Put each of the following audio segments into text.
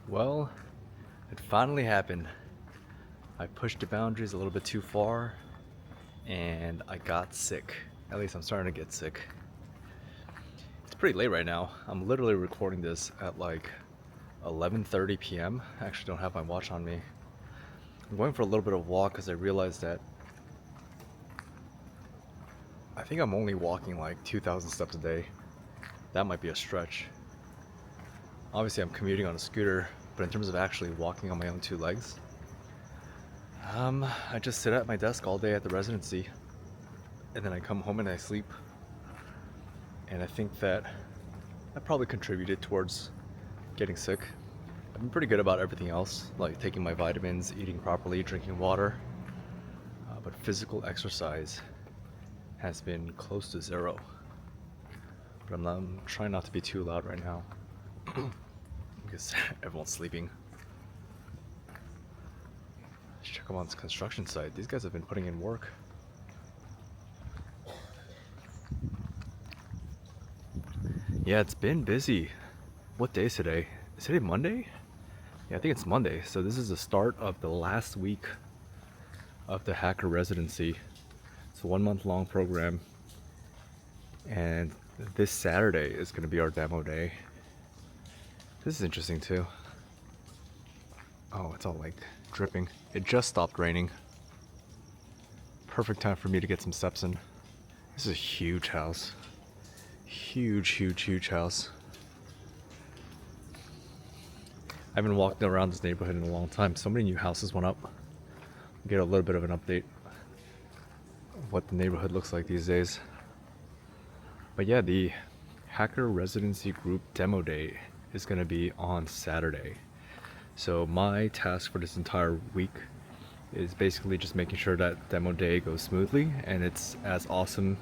Well, it finally happened. I pushed the boundaries a little bit too far and I got sick. At least I'm starting to get sick. It's pretty late right now. I'm literally recording this at like 11:30 p.m. I actually don't have my watch on me. I'm going for a little bit of walk because I realized that I think I'm only walking like 2,000 steps a day. That might be a stretch. Obviously I'm commuting on a scooter, but in terms of actually walking on my own two legs, I just sit at my desk all day at the residency, and then I come home and I sleep. And I think that probably contributed towards getting sick. I've been pretty good about everything else, like taking my vitamins, eating properly, drinking water. But physical exercise has been close to zero. But I'm trying not to be too loud right now because everyone's sleeping. Let's check them on this construction site. These guys have been putting in work. Yeah, it's been busy. What day is today? Is today Monday? Yeah, I think it's Monday. So this is the start of the last week of the hacker residency. It's a 1-month long program. And this Saturday is going to be our demo day. This is interesting too. Oh, it's all like dripping. It just stopped raining. Perfect time for me to get some steps in. This is a huge house. Huge house. I've been walking around this neighborhood in a long time. So many new houses went up. Get a little bit of an update of what the neighborhood looks like these days. But yeah, the Hacker Residency Group Demo Day is going to be on Saturday. So my task for this entire week is basically just making sure that demo day goes smoothly and it's as awesome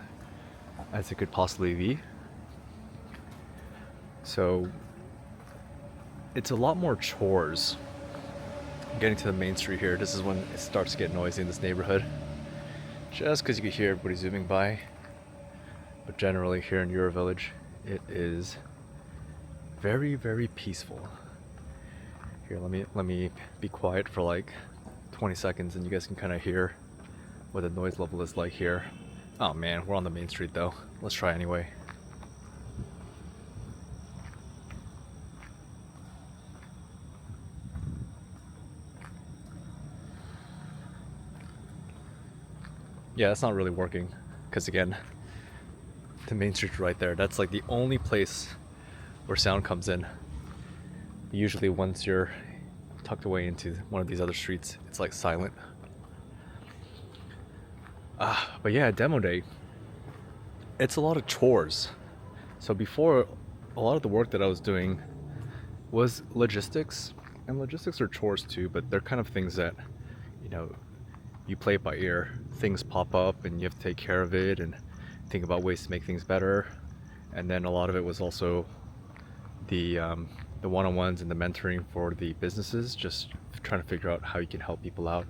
as it could possibly be. So it's a lot more chores. Getting to the main street here, this is when it starts to get noisy in this neighborhood. Just because you can hear everybody zooming by. But generally here in Euro Village, it is very peaceful. Here, let me be quiet for like 20 seconds and you guys can kind of hear what the noise level is like here. Oh man, we're on the main street though. Let's try anyway. Yeah, that's not really working because again, the main street's right there. That's like the only place where sound comes in. Usually once you're tucked away into one of these other streets, it's like silent. But yeah, demo day, it's a lot of chores. So before, a lot of the work that I was doing was logistics, and logistics are chores too, but they're kind of things that, you know, you play it by ear. Things pop up and you have to take care of it and think about ways to make things better. And then a lot of it was also the one-on-ones and the mentoring for the businesses, just trying to figure out how you can help people out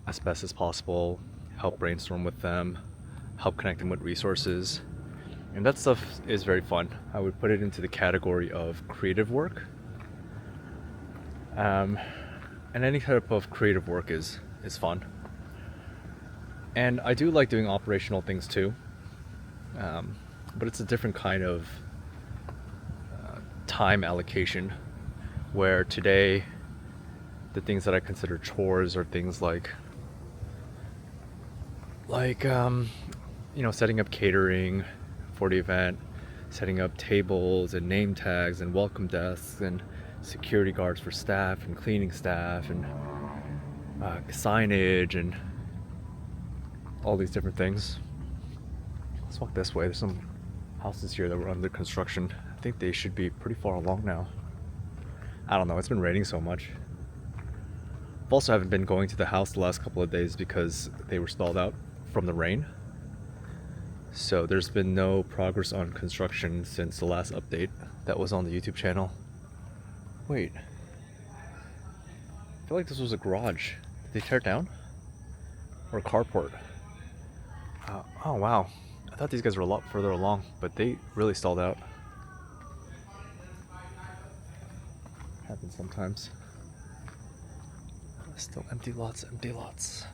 as best as possible, help brainstorm with them, help connect them with resources. And that stuff is very fun. I would put it into the category of creative work. And any type of creative work is fun. And I do like doing operational things too. But it's a different kind of time allocation, where today the things that I consider chores are things like setting up catering for the event, setting up tables and name tags and welcome desks and security guards for staff and cleaning staff and signage and all these different things. Let's walk this way. There's some houses here that were under construction. I think they should be pretty far along now. I don't know, it's been raining so much. I've also haven't been going to the house the last couple of days because they were stalled out from the rain. So there's been no progress on construction since the last update that was on the YouTube channel. Wait. I feel like this was a garage. Did they tear it down? Or a carport? Oh wow. I thought these guys were a lot further along, but they really stalled out. Happens sometimes. Still empty lots, empty lots.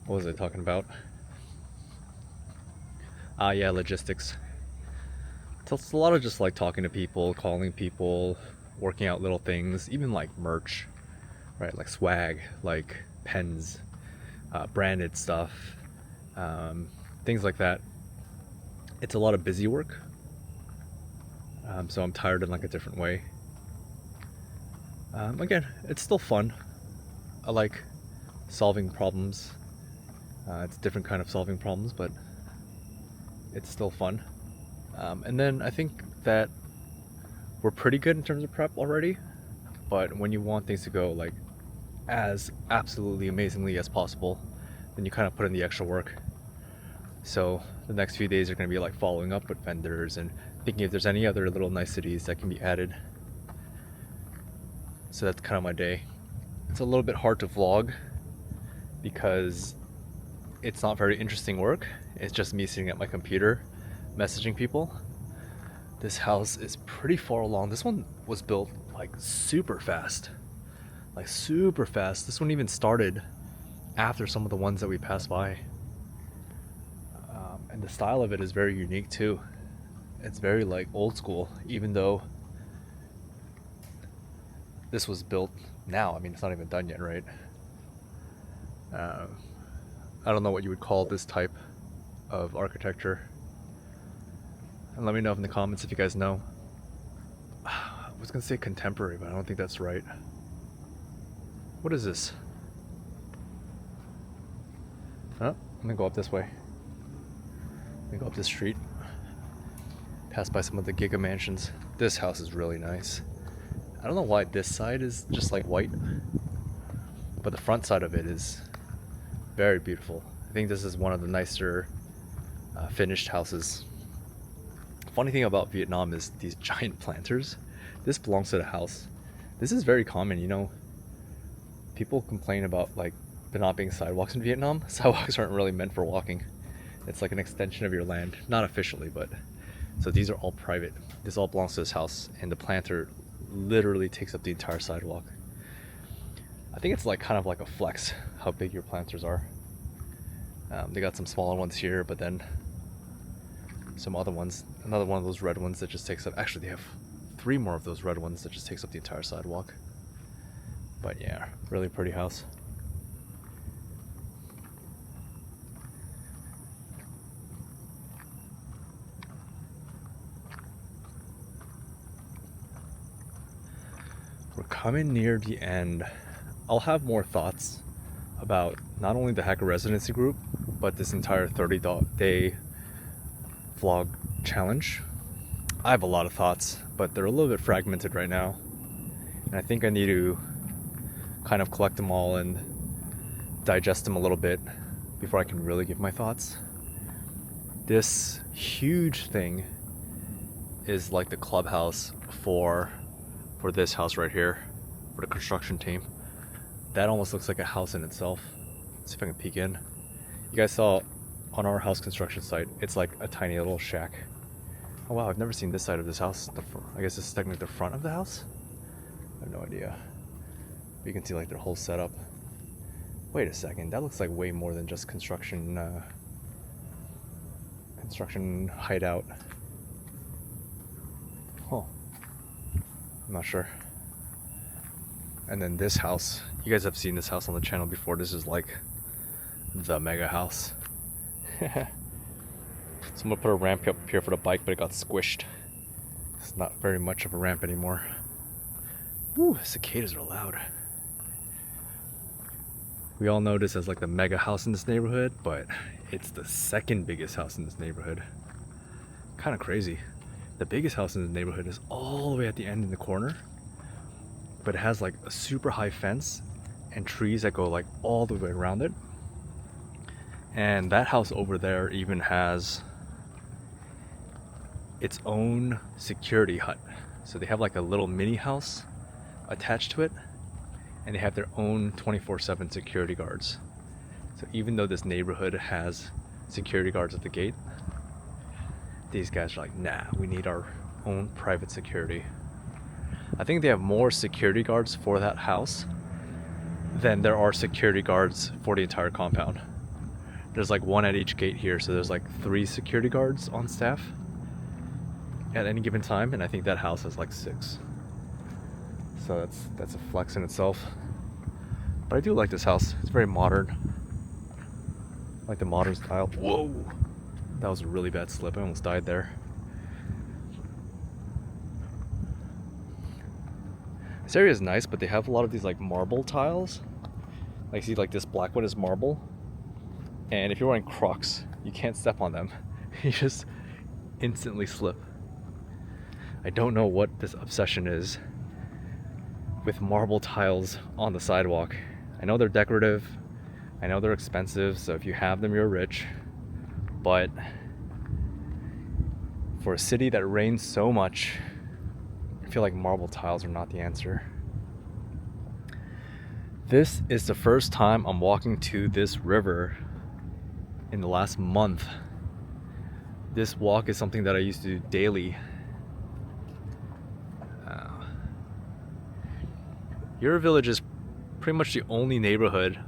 What was I talking about? Yeah, logistics. So it's a lot of just like talking to people, calling people, working out little things, even like merch, right? Like swag, like pens, branded stuff, things like that. It's a lot of busy work. So I'm tired in like a different way. Again, it's still fun. I like solving problems. It's a different kind of solving problems, but it's still fun. And then I think that we're pretty good in terms of prep already, but when you want things to go like as absolutely amazingly as possible, then you kind of put in the extra work. So the next few days are going to be like following up with vendors and thinking if there's any other little niceties that can be added. So that's kind of my day. It's a little bit hard to vlog because it's not very interesting work. It's just me sitting at my computer messaging people. This house is pretty far along. This one was built like super fast. Like super fast. This one even started after some of the ones that we passed by. And the style of it is very unique too. It's very like old school, even though this was built now. I mean, it's not even done yet, right? I don't know what you would call this type of architecture. And let me know in the comments if you guys know. I was gonna say contemporary, but I don't think that's right. What is this? Oh, I'm gonna go up this way. I'm gonna go up this street. Pass by some of the giga mansions. This house is really nice. I don't know why this side is just like white, but the front side of it is very beautiful. I think this is one of the nicer finished houses. Funny thing about Vietnam is these giant planters. This belongs to the house. This is very common, you know. People complain about like there not being sidewalks in Vietnam. Sidewalks aren't really meant for walking. It's like an extension of your land, not officially, but so these are all private. This all belongs to this house, and the planter literally takes up the entire sidewalk. I think it's like kind of like a flex how big your planters are. They got some smaller ones here, but then some other ones. Another one of those red ones that just takes up. Actually, they have 3 more of those red ones that just takes up the entire sidewalk. But yeah, really pretty house. We're coming near the end. I'll have more thoughts about not only the Hacker Residency group, but this entire 30-day vlog challenge. I have a lot of thoughts, but they're a little bit fragmented right now. And I think I need to kind of collect them all and digest them a little bit before I can really give my thoughts. This huge thing is like the clubhouse for this house right here, for the construction team. That almost looks like a house in itself. Let's see if I can peek in. You guys saw on our house construction site, it's like a tiny little shack. Oh wow, I've never seen this side of this house. I guess this is technically the front of the house? I have no idea. But you can see like their whole setup. Wait a second, that looks like way more than just construction hideout. Huh. I'm not sure. And then this house, you guys have seen this house on the channel before. This is like the mega house. Someone put a ramp up here for the bike, but it got squished. It's not very much of a ramp anymore. Woo, cicadas are loud. We all know this as like the mega house in this neighborhood, but it's the second biggest house in this neighborhood. Kind of crazy. The biggest house in the neighborhood is all the way at the end in the corner, but it has like a super high fence and trees that go like all the way around it. And that house over there even has its own security hut. So they have like a little mini house attached to it, and they have their own 24/7 security guards. So even though this neighborhood has security guards at the gate, these guys are like, nah, we need our own private security. I think they have more security guards for that house than there are security guards for the entire compound. There's like one at each gate here, so there's like 3 security guards on staff at any given time, and I think that house has like 6. So that's a flex in itself. But I do like this house. It's very modern. I like the modern style. Whoa! That was a really bad slip. I almost died there. This area is nice, but they have a lot of these like marble tiles. Like, see, like this black one is marble. And if you're wearing Crocs, you can't step on them. You just instantly slip. I don't know what this obsession is with marble tiles on the sidewalk. I know they're decorative. I know they're expensive, so if you have them, you're rich. But for a city that rains so much, I feel like marble tiles are not the answer. This is the first time I'm walking to this river in the last month. This walk is something that I used to do daily. Your village is pretty much the only neighborhood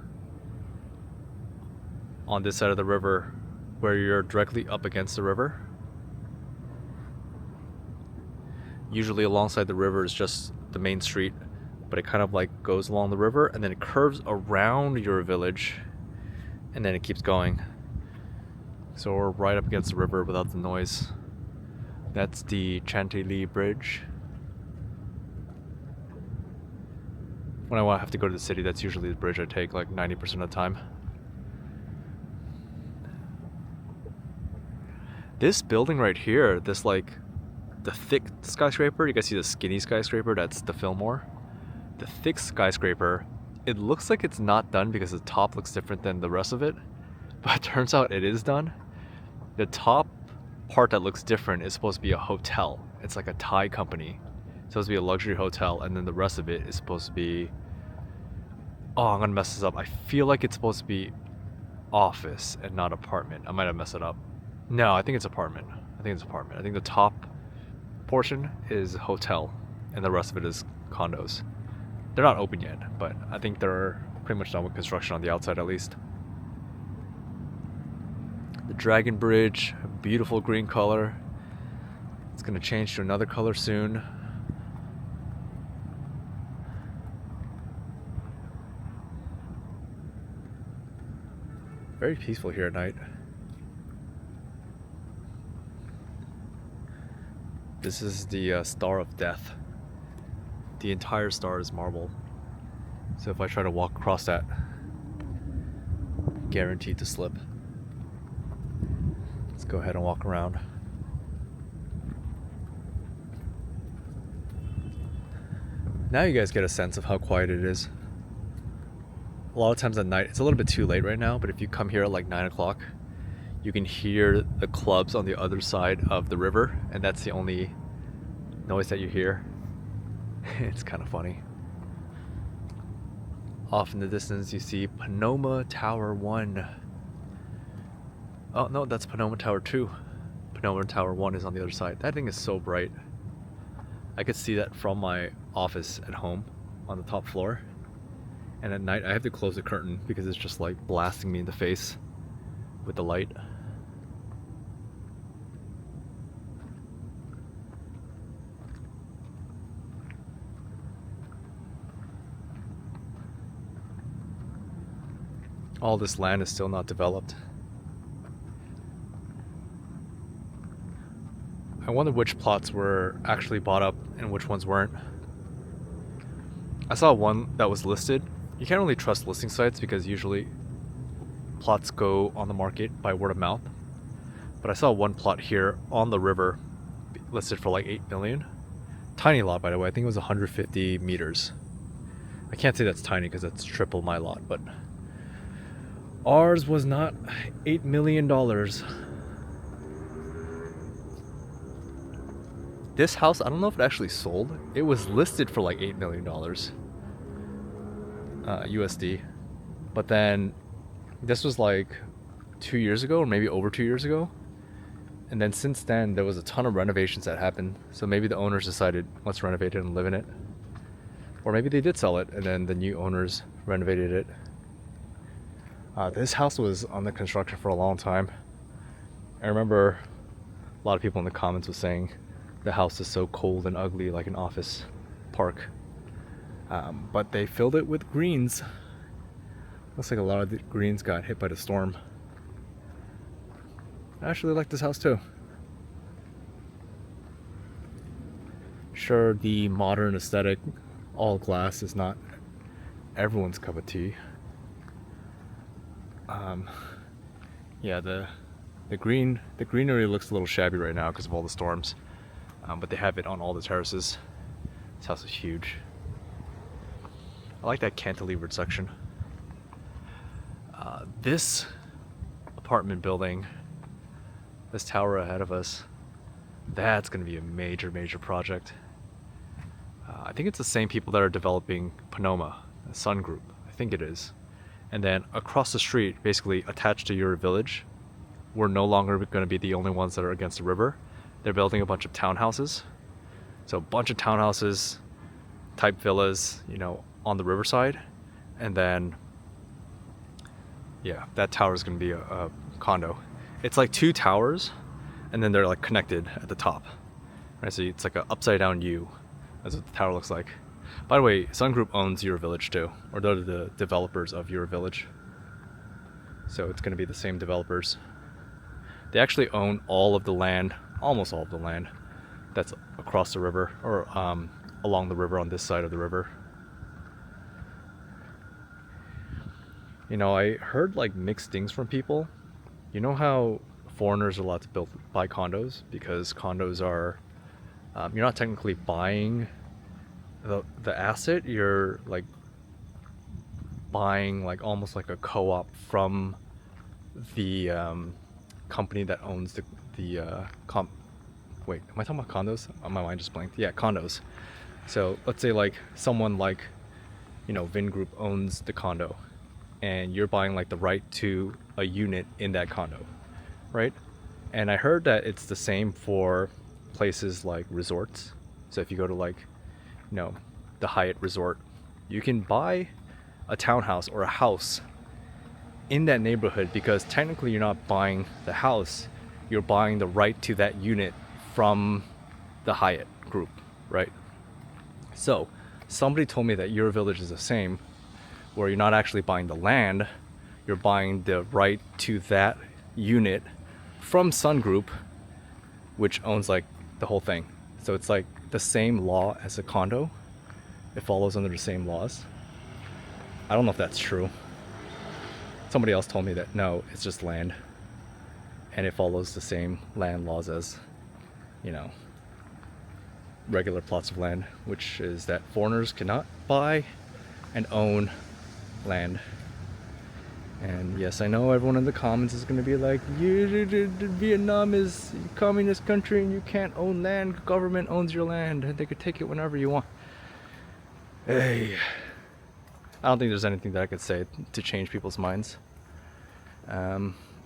on this side of the river where you're directly up against the river. Usually alongside the river is just the main street, but it kind of like goes along the river and then it curves around your village and then it keeps going. So we're right up against the river without the noise. That's the Chantilly Bridge. When I have to go to the city, that's usually the bridge I take like 90% of the time. This building right here, this like the thick skyscraper, you guys see the skinny skyscraper, that's the Fillmore. The thick skyscraper, it looks like it's not done because the top looks different than the rest of it, but it turns out it is done. The top part that looks different is supposed to be a hotel. It's like a Thai company. It's supposed to be a luxury hotel, and then the rest of it is supposed to be, oh, I'm gonna mess this up. I feel like it's supposed to be office and not apartment. I might have messed it up. No, I think it's apartment. I think the top portion is hotel and the rest of it is condos. They're not open yet, but I think they're pretty much done with construction on the outside at least. The Dragon Bridge, a beautiful green color. It's gonna change to another color soon. Very peaceful here at night. This is the Star of Death. The entire star is marble. So if I try to walk across that, guaranteed to slip. Let's go ahead and walk around. Now you guys get a sense of how quiet it is. A lot of times at night, it's a little bit too late right now, but if you come here at like 9 o'clock, you can hear the clubs on the other side of the river, and that's the only noise that you hear. It's kind of funny. Off in the distance, you see Panoma Tower 1. Oh no, that's Panoma Tower 2. Panoma Tower 1 is on the other side. That thing is so bright. I could see that from my office at home on the top floor. And at night, I have to close the curtain because it's just like blasting me in the face with the light. All this land is still not developed. I wonder which plots were actually bought up and which ones weren't. I saw one that was listed. You can't really trust listing sites because usually plots go on the market by word of mouth. But I saw one plot here on the river listed for like 8 million. Tiny lot, by the way. I think it was 150 meters. I can't say that's tiny because that's triple my lot, but ours was not $8 million. This house, I don't know if it actually sold. It was listed for like $8 million USD. But then this was like 2 years ago, or maybe over 2 years ago. And then since then, there was a ton of renovations that happened. So maybe the owners decided, let's renovate it and live in it. Or maybe they did sell it and then the new owners renovated it. This house was under construction for a long time. I remember a lot of people in the comments was saying the house is so cold and ugly, like an office park. But they filled it with greens. Looks like a lot of the greens got hit by the storm. I actually like this house too. Sure, the modern aesthetic, all glass, is not everyone's cup of tea. Yeah, the greenery looks a little shabby right now because of all the storms. But they have it on all the terraces. This house is huge. I like that cantilevered section. This apartment building, this tower ahead of us, that's going to be a major project. I think it's the same people that are developing Panoma, a Sun Group. I think it is. And then across the street, basically attached to your village, we're no longer going to be the only ones that are against the river. They're building a bunch of townhouses. So a bunch of townhouses, type villas, you know, on the riverside. And then, yeah, that tower is going to be a condo. It's like two towers, and then they're like connected at the top. Right, so it's like an upside down U. That's what the tower looks like. By the way, Sun Group owns Your Village too, or they're the developers of Your Village. So it's going to be the same developers. They actually own all of the land, almost all of the land, that's across the river, or along the river on this side of the river. You know, I heard like mixed things from people. You know how foreigners are allowed to buy condos because condos are, you're not technically buying the asset, you're like buying like almost like a co-op from the company that owns the wait, am I talking about condos? My mind just blanked. Yeah, condos. So let's say like someone like, you know, Vin Group owns the condo and you're buying like the right to a unit in that condo, right? And I heard that it's the same for places like resorts. So if you go to like, you know, the Hyatt Resort, you can buy a townhouse or a house in that neighborhood because technically you're not buying the house, you're buying the right to that unit from the Hyatt group, right? So somebody told me that Your Village is the same, where you're not actually buying the land, you're buying the right to that unit from Sun Group, which owns like the whole thing. So it's like the same law as a condo. It follows under the same laws. I don't know if that's true. Somebody else told me that no, it's just land and it follows the same land laws as, you know, regular plots of land, which is that foreigners cannot buy and own land. And yes, I know everyone in the comments is going to be like, Vietnam is a communist country and you can't own land. Government owns your land and they could take it whenever you want. Hey, I don't think there's anything that I could say to change people's minds.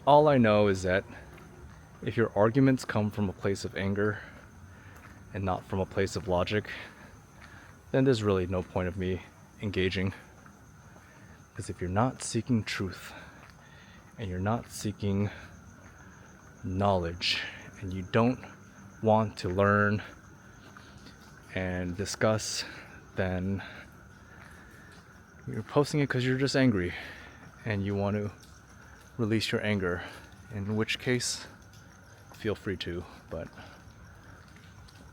All I know is that if your arguments come from a place of anger and not from a place of logic, then there's really no point of me engaging. Because if you're not seeking truth and you're not seeking knowledge and you don't want to learn and discuss, then you're posting it because you're just angry and you want to release your anger, in which case feel free to, but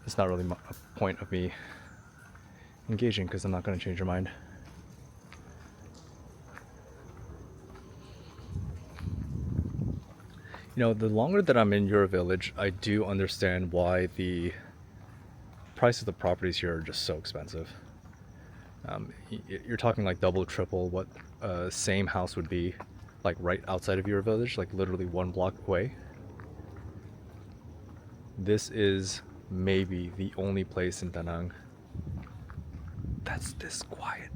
it's not really a point of me engaging because I'm not going to change your mind. You know, the longer that I'm in Your Village, I do understand why the price of the properties here are just so expensive. You're talking like double, triple what same house would be like right outside of Your Village, like literally 1 block away. This is maybe the only place in Da Nang that's this quiet.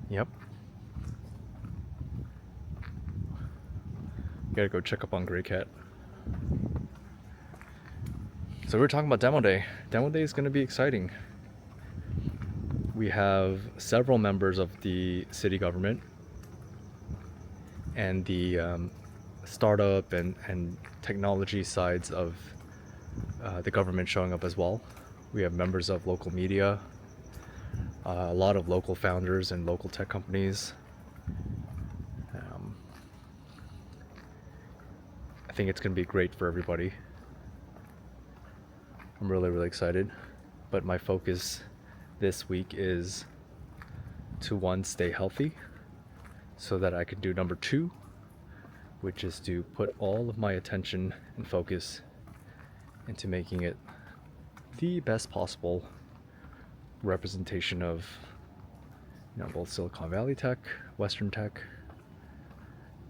Yep. Gotta go check up on Grey Cat. So we were talking about demo day. Demo day is going to be exciting. We have several members of the city government and the startup and technology sides of the government showing up as well. We have members of local media, a lot of local founders and local tech companies. I think it's going to be great for everybody. I'm really excited. But my focus this week is to one, stay healthy so that I can do number two, which is to put all of my attention and focus into making it the best possible representation of both Silicon Valley tech, Western tech,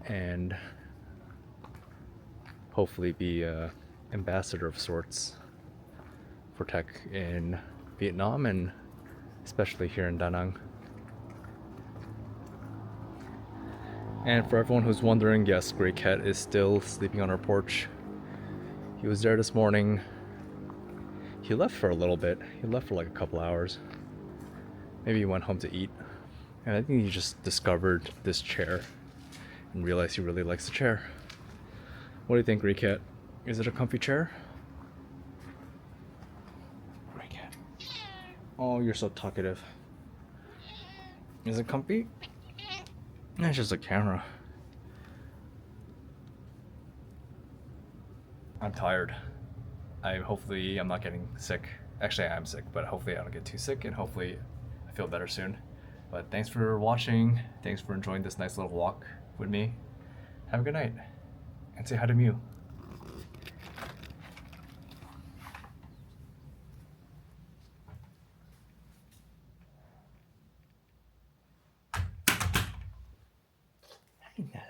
and hopefully be an ambassador of sorts for tech in Vietnam and especially here in Da Nang. And for everyone who's wondering, yes, Grey Cat is still sleeping on our porch. He was there this morning. He left for a little bit. He left for like a couple hours. Maybe he went home to eat. And I think he just discovered this chair and realized he really likes the chair. What do you think, Grey Cat? Is it a comfy chair? Grey Cat. Oh, you're so talkative. Is it comfy? It's just a camera. I'm tired. Hopefully I'm not getting sick. Actually, I am sick, but hopefully I don't get too sick, and hopefully I feel better soon. But thanks for watching. Thanks for enjoying this nice little walk with me. Have a good night, and say hi to Mew. Nice.